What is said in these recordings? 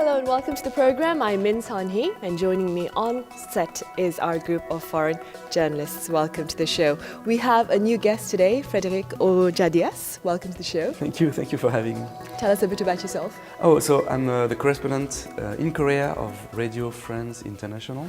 Hello and welcome to the program. I'm Min San-hee and joining me on set is our group of foreign journalists. Welcome to the show. We have a new guest today, Frédéric Ojadias. Welcome to the show. Thank you for having me. Tell us a bit about yourself. So I'm the correspondent in Korea of Radio France International.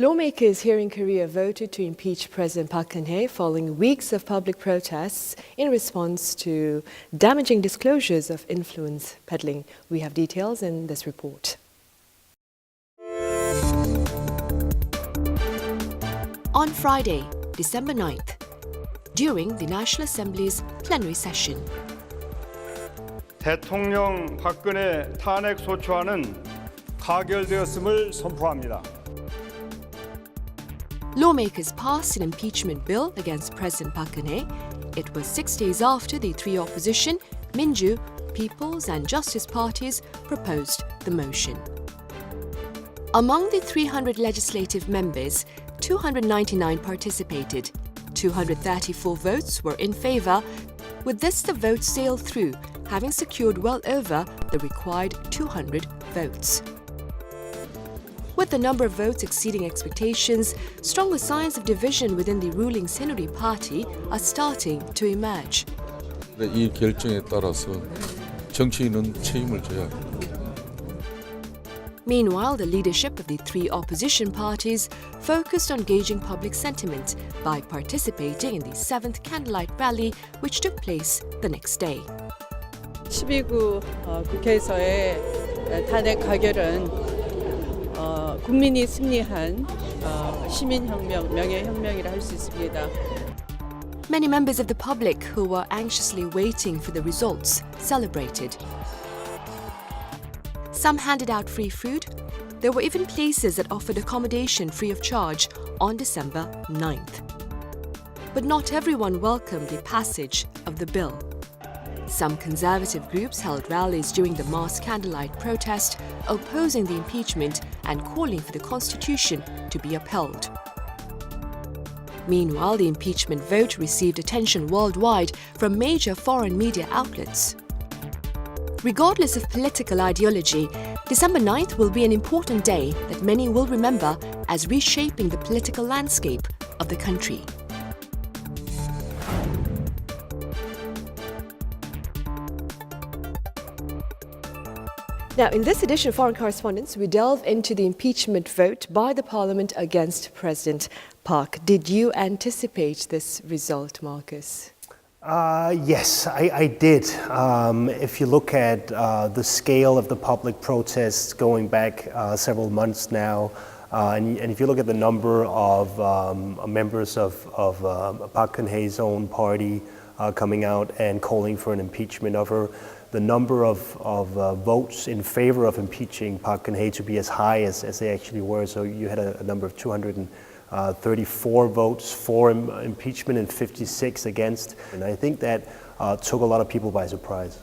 Lawmakers here in Korea voted to impeach President Park Geun-hye following weeks of public protests in response to damaging disclosures of influence peddling. We have details in this report. On Friday, December 9th, during the National Assembly's plenary session, 대통령 박근혜 탄핵소추안은 가결되었음을 선포합니다. lawmakers passed an impeachment bill against President Park Geun-hye. It was 6 days after the three opposition, Minju, People's and Justice parties proposed the motion. Among the 300 legislative members, 299 participated. 234 votes were in favour. With this, the vote sailed through, having secured well over the required 200 votes. With the number of votes exceeding expectations, stronger signs of division within the ruling Saenuri party are starting to emerge. 이 결정에 따라서 정치인은 책임을 져야 합니다. Meanwhile, the leadership of the three opposition parties focused on gauging public sentiment by participating in the 7th candlelight rally, which took place the next day. 12구 국회에서의 탄핵 가결은 국민이 승리한 시민혁명, 명예혁명이라 할 수 있습니다. Many members of the public who were anxiously waiting for the results celebrated. Some handed out free food. There were even places that offered accommodation free of charge on December 9th. But not everyone welcomed the passage of the bill. Some conservative groups held rallies during the mass candlelight protest, opposing the impeachment and calling for the constitution to be upheld. Meanwhile, the impeachment vote received attention worldwide from major foreign media outlets. Regardless of political ideology, December 9th will be an important day that many will remember as reshaping the political landscape of the country. Now, in this edition of Foreign Correspondents, we delve into the impeachment vote by the Parliament against President Park. Did you anticipate this result, Marcus? Yes, I did. If you look at the scale of the public protests going back several months now, and if you look at the number of members of Park Geun-hye's own party coming out and calling for an impeachment of her, the number of votes in favor of impeaching Park Geun-hye to be as high as they actually were. So you had a number of 234 votes for impeachment and 56 against. And I think that took a lot of people by surprise.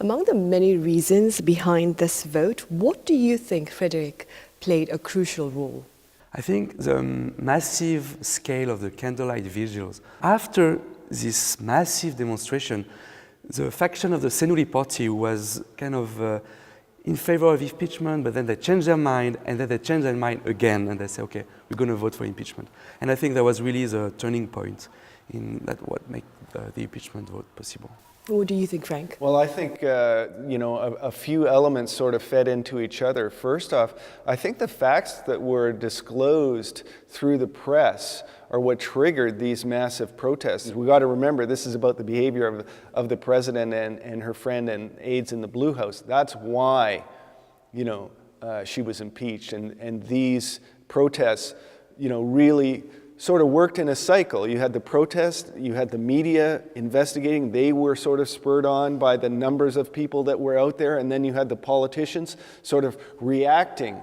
Among the many reasons behind this vote, what do you think, Frédéric, played a crucial role? I think the massive scale of the candlelight vigils. After this massive demonstration, the faction of the Saenuri party was kind of in favor of impeachment, but then they changed their mind, and then they changed their mind again, and they say, okay, we're going to vote for impeachment. And I think that was really the turning point in that what made the impeachment vote possible. What do you think, Frank? Well, I think, a few elements sort of fed into each other. First off, I think the facts that were disclosed through the press are what triggered these massive protests. We got to remember, this is about the behavior of the president and her friend and aides in the Blue House. That's why, she was impeached. And these protests, really sort of worked in a cycle. You had the protest, you had the media investigating. They were sort of spurred on by the numbers of people that were out there. And then you had the politicians sort of reacting,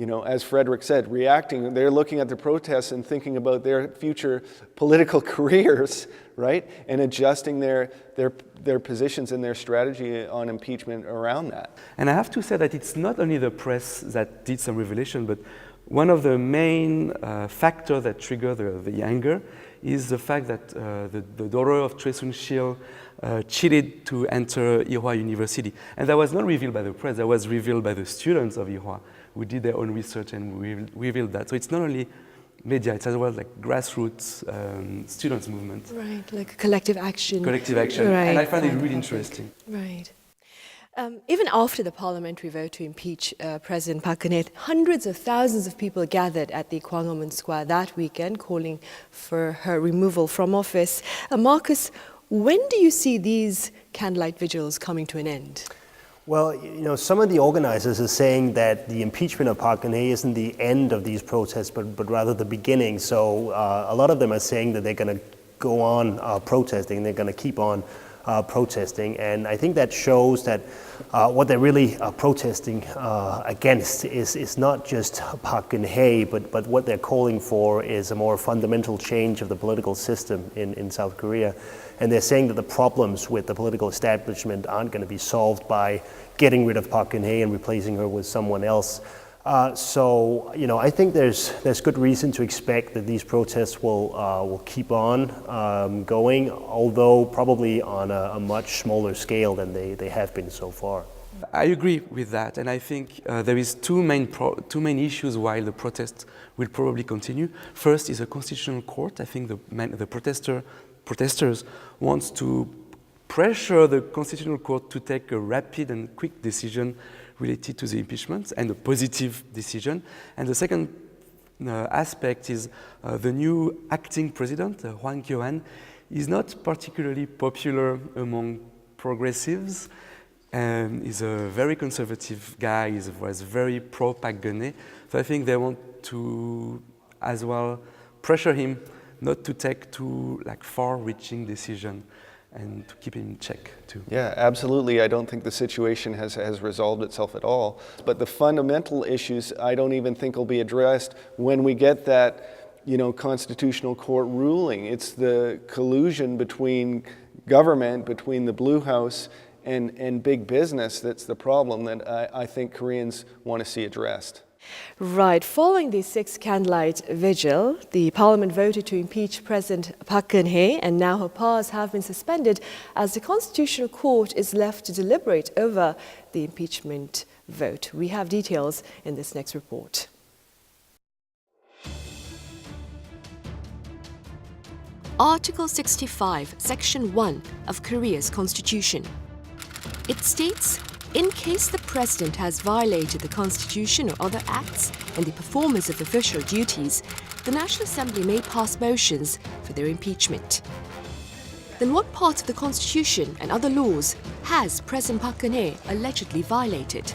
you know, as Frederick said, reacting. They're looking at the protests and thinking about their future political careers, right? And adjusting their positions and their strategy on impeachment around that. And I have to say that it's not only the press that did some revelation, but one of the main factors that trigger the anger is the fact that the daughter of Choi Soon-sil cheated to enter Ewha University. And that was not revealed by the press, that was revealed by the students of Ewha who did their own research and revealed that. So it's not only media, it's as well like grassroots students movement. Right, like collective action. Collective action. Right. And I find it really interesting. Right. Even after the parliamentary vote to impeach President Park Geun-hye, hundreds of thousands of people gathered at the Gwanghwamun Square that weekend calling for her removal from office. Marcus, when do you see these candlelight vigils coming to an end? Well, you know, some of the organizers are saying that the impeachment of Park Geun-hye isn't the end of these protests, but rather the beginning. So a lot of them are saying that they're going to go on protesting, they're going to keep on protesting, and I think that shows that what they're really protesting against is not just Park Geun-hye, but what they're calling for is a more fundamental change of the political system in South Korea. And they're saying that the problems with the political establishment aren't going to be solved by getting rid of Park Geun-hye and replacing her with someone else. So, you know, I think there's good reason to expect that these protests will keep on going, although probably on a much smaller scale than they have been so far. I agree with that, and I think there is two main issues why the protests will probably continue. First is a constitutional court. I think the protesters wants to pressure the constitutional court to take a rapid and quick decision related to the impeachment, and a positive decision. And the second aspect is the new acting president, Hwang Kyo-an, is not particularly popular among progressives. He's a very conservative guy, he was very pro-Park Geun-hye. So I think they want to as well pressure him not to take too far-reaching decision, and to keep him in check too. Yeah, absolutely. I don't think the situation has resolved itself at all. But the fundamental issues I don't even think will be addressed when we get that, you know, constitutional court ruling. It's the collusion between government, between the Blue House and big business that's the problem that I think Koreans want to see addressed. Right. Following the sixth candlelight vigil, the parliament voted to impeach President Park Geun-hye, and now her powers have been suspended as the Constitutional Court is left to deliberate over the impeachment vote. We have details in this next report. Article 65, Section 1 of Korea's Constitution. It states, in case the President has violated the Constitution or other acts in the performance of official duties, the National Assembly may pass motions for their impeachment. Then what parts of the Constitution and other laws has President Park Geun-hye allegedly violated?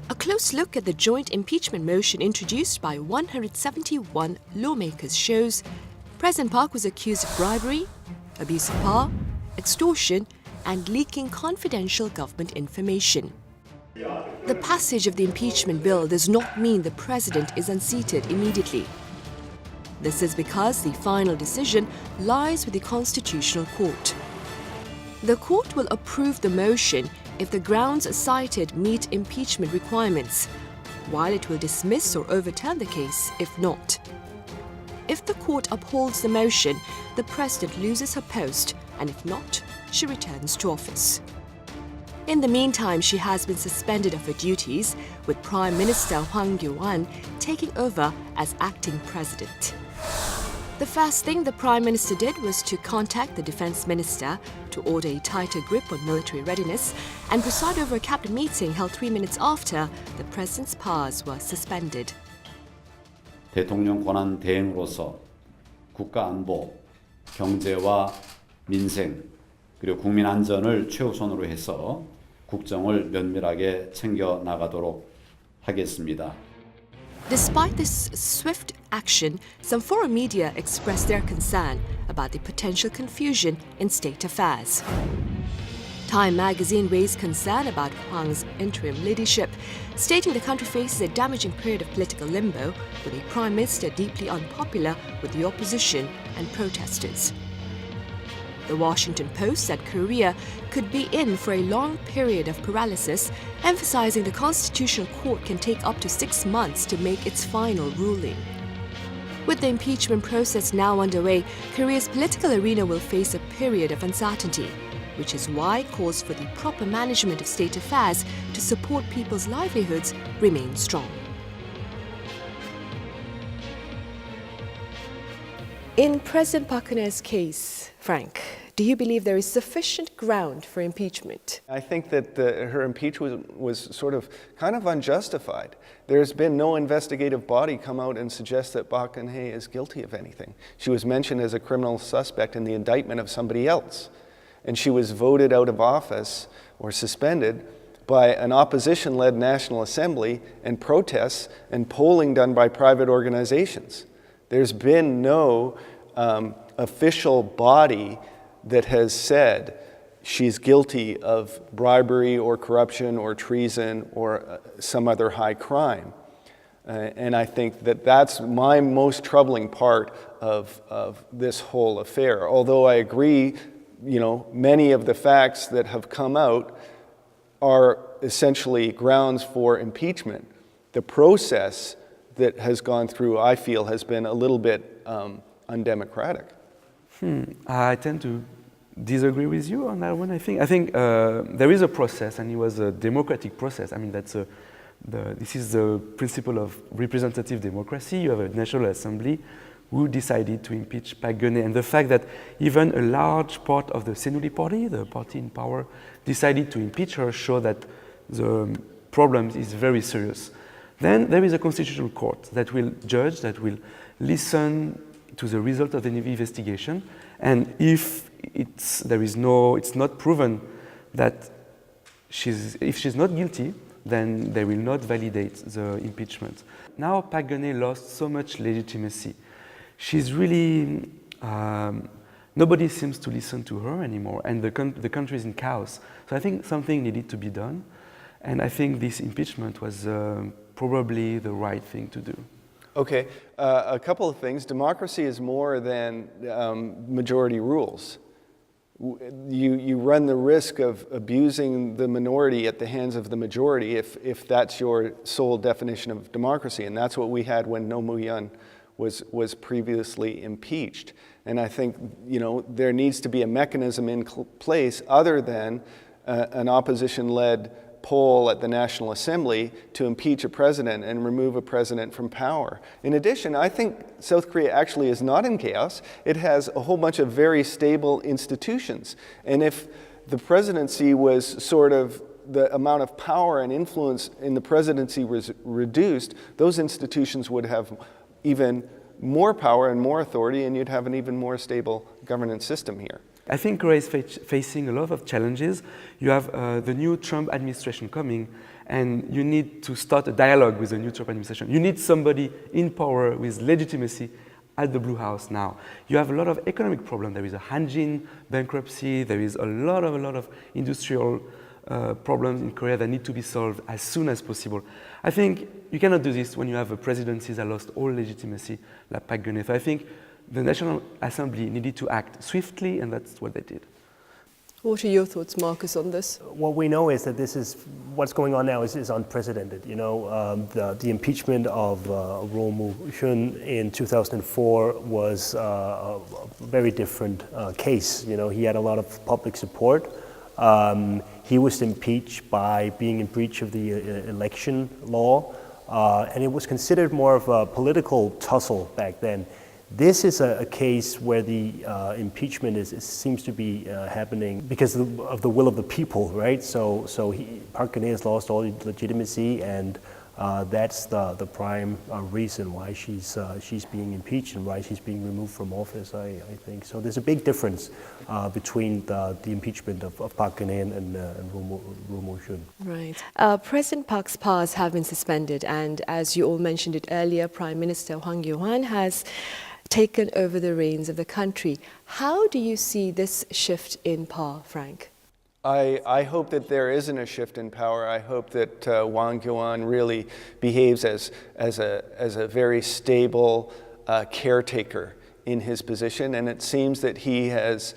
A close look at the joint impeachment motion introduced by 171 lawmakers shows President Park was accused of bribery, abuse of power, extortion, and leaking confidential government information. The passage of the impeachment bill does not mean the president is unseated immediately. This is because the final decision lies with the Constitutional Court. The court will approve the motion if the grounds cited meet impeachment requirements, while it will dismiss or overturn the case if not. If the court upholds the motion, the president loses her post, and if not, she returns to office. In the meantime, she has been suspended of her duties, with Prime Minister Hwang Kyo-an taking over as acting president. The first thing the Prime Minister did was to contact the Defense Minister to order a tighter grip on military readiness and preside over a cabinet meeting held 3 minutes after the President's powers were suspended. 대통령 권한 대행으로서 국가 안보, 경제와 민생, 그리고 국민 안전을 최우선으로 해서 국정을 면밀하게 챙겨 나가도록 하겠습니다. Despite this swift action, some foreign media expressed their concern about the potential confusion in state affairs. Time magazine raised concern about Hwang's interim leadership, stating the country faces a damaging period of political limbo with a prime minister deeply unpopular with the opposition and protesters. The Washington Post said Korea could be in for a long period of paralysis, emphasizing the Constitutional Court can take up to 6 months to make its final ruling. With the impeachment process now underway, Korea's political arena will face a period of uncertainty, which is why calls for the proper management of state affairs to support people's livelihoods remain strong. In President Park Geun-hye's case, Frank, do you believe there is sufficient ground for impeachment? I think that her impeachment was sort of kind of unjustified. There's been no investigative body come out and suggest that Park Geun-hye is guilty of anything. She was mentioned as a criminal suspect in the indictment of somebody else. And she was voted out of office or suspended by an opposition-led National Assembly and protests and polling done by private organizations. There's been no official body that has said she's guilty of bribery or corruption or treason or some other high crime. And I think that that's my most troubling part of this whole affair. Although I agree, many of the facts that have come out are essentially grounds for impeachment. The process that has gone through, I feel, has been a little bit undemocratic. I tend to disagree with you on that one. I think there is a process, and it was a democratic process. I mean, this is the principle of representative democracy. You have a National Assembly who decided to impeach Park Geun-hye, and the fact that even a large part of the Saenuri party, the party in power, decided to impeach her show that the problem is very serious. Then there is a constitutional court that will judge, that will listen to the result of the investigation, and if it's not proven that if she's not guilty, then they will not validate the impeachment. Now Park Geun-hye lost so much legitimacy. She's really nobody seems to listen to her anymore, and the country is in chaos. So I think something needed to be done, and I think this impeachment was probably the right thing to do. Okay, a couple of things. Democracy is more than majority rules. You run the risk of abusing the minority at the hands of the majority if that's your sole definition of democracy, and that's what we had when No Moo-yeon was previously impeached. And I think there needs to be a mechanism in place other than an opposition-led poll at the National Assembly to impeach a president and remove a president from power. In addition, I think South Korea actually is not in chaos. It has a whole bunch of very stable institutions. And if the presidency was sort of the amount of power and influence in the presidency was reduced, those institutions would have even more power and more authority, and you'd have an even more stable governance system here. I think Korea is facing a lot of challenges. You have the new Trump administration coming, and you need to start a dialogue with the new Trump administration. You need somebody in power with legitimacy at the Blue House now. You have a lot of economic problems. There is a Hanjin bankruptcy. There is a lot of industrial problems in Korea that need to be solved as soon as possible. I think you cannot do this when you have a presidency that lost all legitimacy, like Park Geun-hye. So I think the National Assembly needed to act swiftly, and that's what they did. What are your thoughts, Marcus, on this? What we know is that what's going on now is unprecedented. The impeachment of Roh Moo-hyun in 2004 was a very different case. He had a lot of public support. He was impeached by being in breach of the election law, and it was considered more of a political tussle back then. This is a case where the impeachment seems to be happening because of the will of the people, right? So Park Geun-hye has lost all legitimacy, and that's the prime reason why she's being impeached and why she's being removed from office, I think. So there's a big difference between the impeachment of Park Geun-hye and Roh Moo-hyun. Right. President Park's powers have been suspended, and as you all mentioned it earlier, Prime Minister Hwang Kyo-hwan has taken over the reins of the country. How do you see this shift in power, Frank? I hope that there isn't a shift in power. I hope that Hwang Kyo-ahn really behaves as a very stable caretaker in his position, and it seems that he has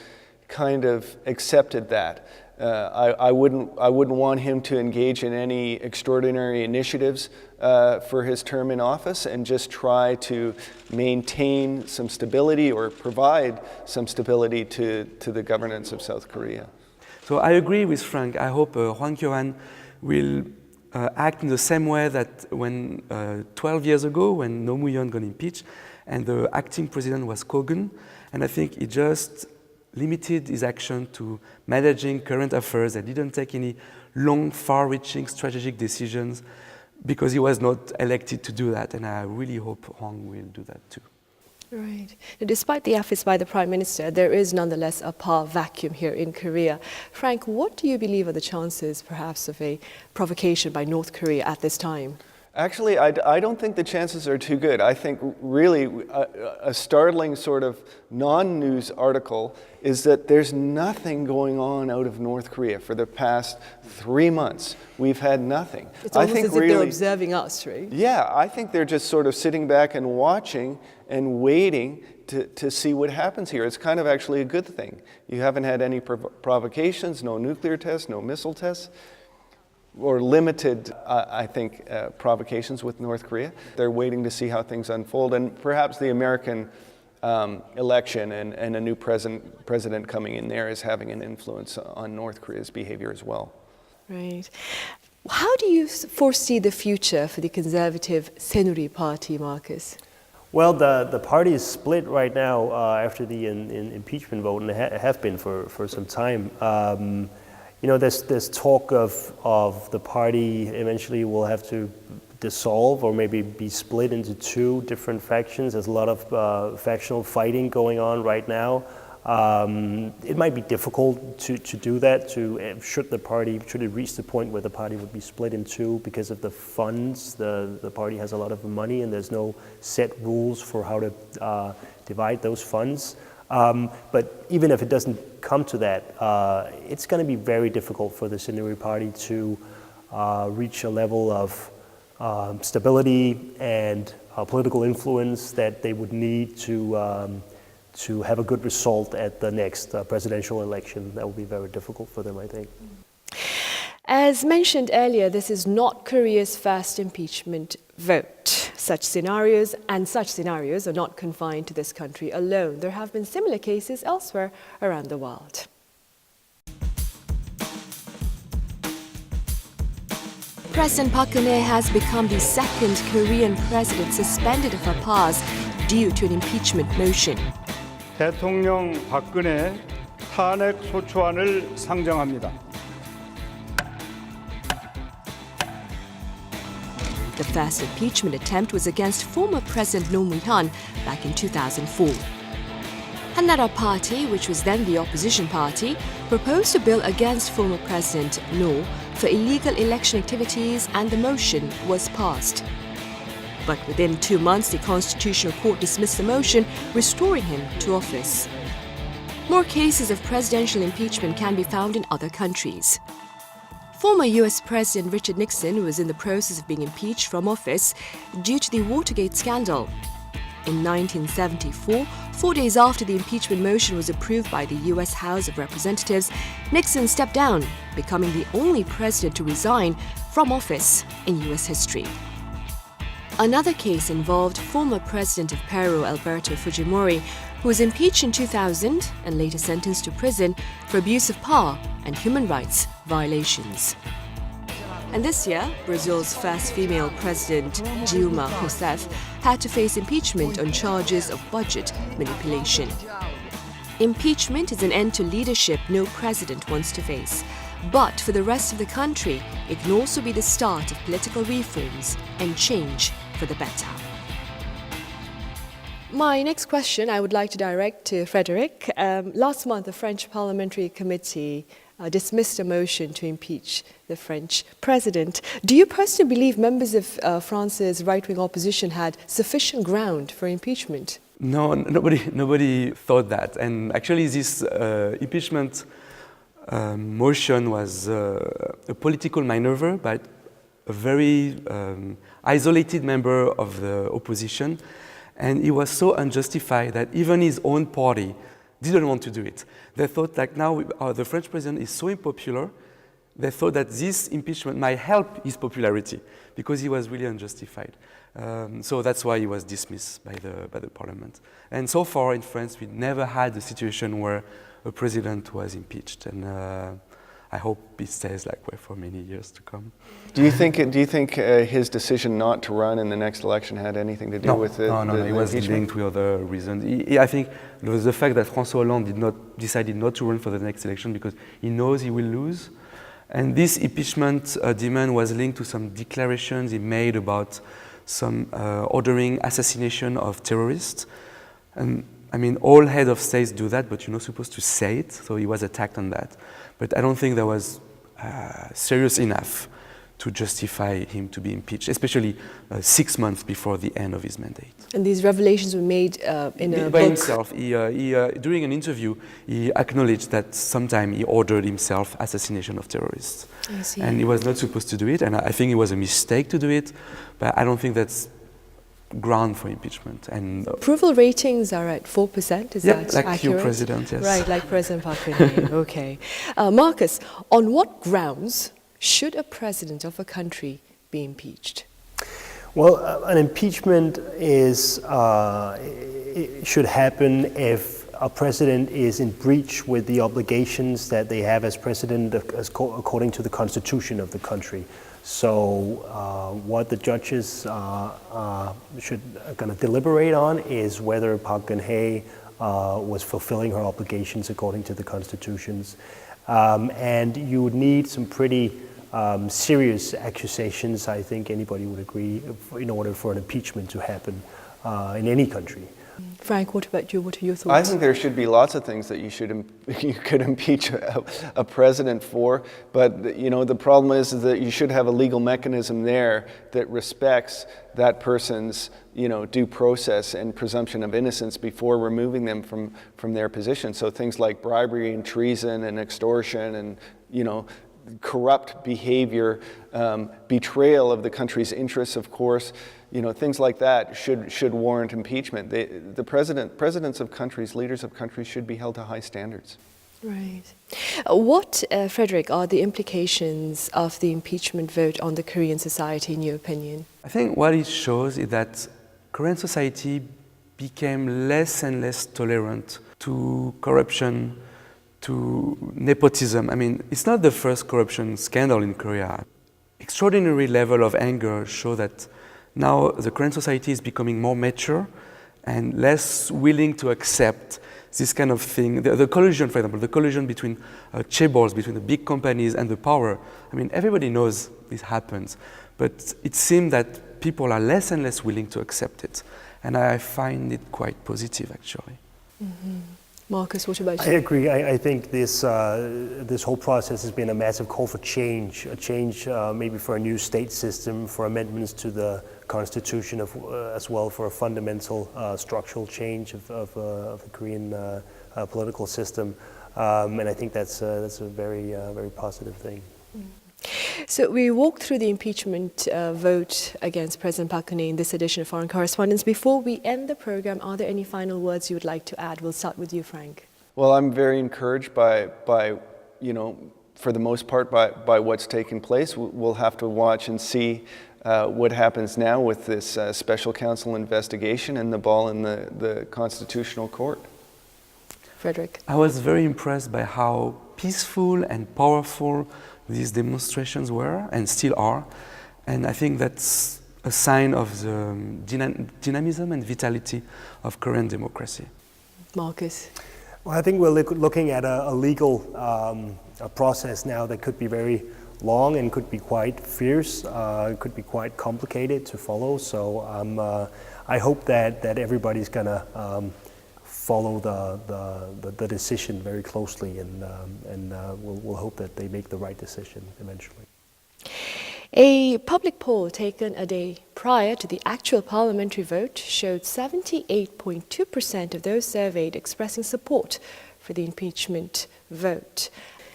kind of accepted that. I wouldn't want him to engage in any extraordinary initiatives for his term in office, and just try to maintain some stability or provide some stability to the governance of South Korea. So I agree with Frank. I hope Hwang Kyo-ahn will act in the same way that when 12 years ago, when Roh Moo-hyun got impeached, and the acting president was Ko Geun, and I think he just limited his action to managing current affairs and didn't take any long, far-reaching strategic decisions because he was not elected to do that, and I really hope Hwang will do that too. Right. Now, despite the efforts by the Prime Minister, there is nonetheless a power vacuum here in Korea. Frank, what do you believe are the chances, perhaps, of a provocation by North Korea at this time? Actually, I don't think the chances are too good. I think really a startling sort of non-news article is that there's nothing going on out of North Korea for the past 3 months. We've had nothing. It's almost as if they're observing us, right? Yeah, I think they're just sort of sitting back and watching and waiting to see what happens here. It's kind of actually a good thing. You haven't had any provocations, no nuclear tests, no missile tests, or limited, I think, provocations with North Korea. They're waiting to see how things unfold, and perhaps the American election and a new president coming in there is having an influence on North Korea's behavior as well. Right. How do you foresee the future for the conservative Saenuri Party, Marcus? Well, the party is split right now after the impeachment vote, and have been for some time. You know, there's talk of the party eventually will have to dissolve or maybe be split into two different factions. There's a lot of factional fighting going on right now. It might be difficult to do that, should it reach the point where the party would be split in two because of the funds. The party has a lot of money and there's no set rules for how to divide those funds. But even if it doesn't come to that, it's going to be very difficult for the Saenuri Party to reach a level of stability and political influence that they would need to have a good result at the next presidential election. That will be very difficult for them, I think. As mentioned earlier, this is not Korea's first impeachment vote. Such scenarios are not confined to this country alone. There have been similar cases elsewhere around the world. President Park Geun-hye has become the second Korean president suspended of her powers due to an impeachment motion. 대통령 박근혜 탄핵소추안을 상정합니다. The first impeachment attempt was against former President Roh Moo-hyun back in 2004. Hannara Party, which was then the opposition party, proposed a bill against former President Roh for illegal election activities, and the motion was passed. But within 2 months, the Constitutional Court dismissed the motion, restoring him to office. More cases of presidential impeachment can be found in other countries. Former US President Richard Nixon was in the process of being impeached from office due to the Watergate scandal. In 1974, 4 days after the impeachment motion was approved by the US House of Representatives, Nixon stepped down, becoming the only president to resign from office in US history. Another case involved former President of Peru, Alberto Fujimori, who was impeached in 2000 and later sentenced to prison for abuse of power and human rights violations. And this year, Brazil's first female president, Dilma Rousseff, had to face impeachment on charges of budget manipulation. Impeachment is an end to leadership no president wants to face. But for the rest of the country, it can also be the start of political reforms and change for the better. My next question I would like to direct to Frederick. Last month, the French Parliamentary Committee dismissed a motion to impeach the French president. Do you personally believe members of France's right-wing opposition had sufficient ground for impeachment? No, nobody thought that. And actually, this impeachment motion was a political maneuver by a very isolated member of the opposition, and it was so unjustified that even his own party didn't want to do it. They thought like now the French president is so unpopular, they thought that this impeachment might help his popularity because he was really unjustified. So that's why he was dismissed by the parliament. And so far in France, we never had a situation where a president was impeached, and I hope it stays that way for many years to come. Do you think his decision not to run in the next election had anything to do with it? No. It was linked with other reasons. I think it was the fact that François Hollande decided not to run for the next election because he knows he will lose. And this impeachment demand was linked to some declarations he made about some ordering assassination of terrorists. And I mean, all head of states do that, but you're not supposed to say it. So he was attacked on that. But I don't think that was serious enough to justify him to be impeached, especially 6 months before the end of his mandate. And these revelations were made in a by book. himself. During an interview, he acknowledged that sometime he ordered himself assassination of terrorists. I see. And he was not supposed to do it, and I think it was a mistake to do it, but I don't think that's ground for impeachment. And Approval ratings are at 4%, is that like accurate? your president, yes. Right, like President Park Geun-hye, okay. Marcus, on what grounds should a president of a country be impeached? Well, an impeachment is it should happen if a president is in breach with the obligations that they have as president according to the constitution of the country. So what the judges are going to deliberate on is whether Park Geun-hye was fulfilling her obligations according to the constitutions. And you would need some pretty serious accusations, I think anybody would agree, in order for an impeachment to happen in any country. Frank, what about you? What are your thoughts? I think there should be lots of things that you could impeach a president for, but you know the problem is that you should have a legal mechanism there that respects that person's due process and presumption of innocence before removing them from their position. So things like bribery and treason and extortion and corrupt behavior, betrayal of the country's interests, of course, things like that should warrant impeachment. The presidents of countries, leaders of countries should be held to high standards. Right. What, Frederick, are the implications of the impeachment vote on the Korean society, in your opinion? I think what it shows is that Korean society became less and less tolerant to corruption, to nepotism. I mean, it's not the first corruption scandal in Korea. Extraordinary level of anger show that now the Korean society is becoming more mature and less willing to accept this kind of thing. The collusion, for example, the collusion between chaebols, between the big companies and the power. I mean, everybody knows this happens, but it seems that people are less and less willing to accept it. And I find it quite positive, actually. Mm-hmm. Marcus, what about you? I agree. I think this whole process has been a massive call for change, a change maybe for a new state system, for amendments to the constitution, as well for a fundamental structural change of the Korean political system, and I think that's a very positive thing. So we walked through the impeachment vote against President Park Geun-hye in this edition of Foreign Correspondents. Before we end the program, are there any final words you would like to add? We'll start with you, Frank. Well, I'm very encouraged by for the most part, by what's taking place. We'll have to watch and see what happens now with this special counsel investigation and the ball in the Constitutional Court. Frederick. I was very impressed by how peaceful and powerful these demonstrations were and still are, and I think that's a sign of the dynamism and vitality of Korean democracy. Marcus. Well, I think we're looking at a legal process now that could be very long and could be quite fierce, could be quite complicated to follow. So I hope that everybody's gonna follow the decision very closely, and we'll hope that they make the right decision eventually. A public poll taken a day prior to the actual parliamentary vote showed 78.2% of those surveyed expressing support for the impeachment vote.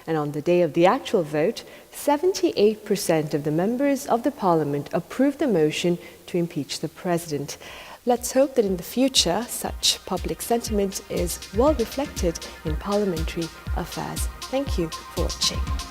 And on the day of the actual vote, 78% of the members of the parliament approved the motion to impeach the president. Let's hope that in the future, such public sentiment is well reflected in parliamentary affairs. Thank you for watching.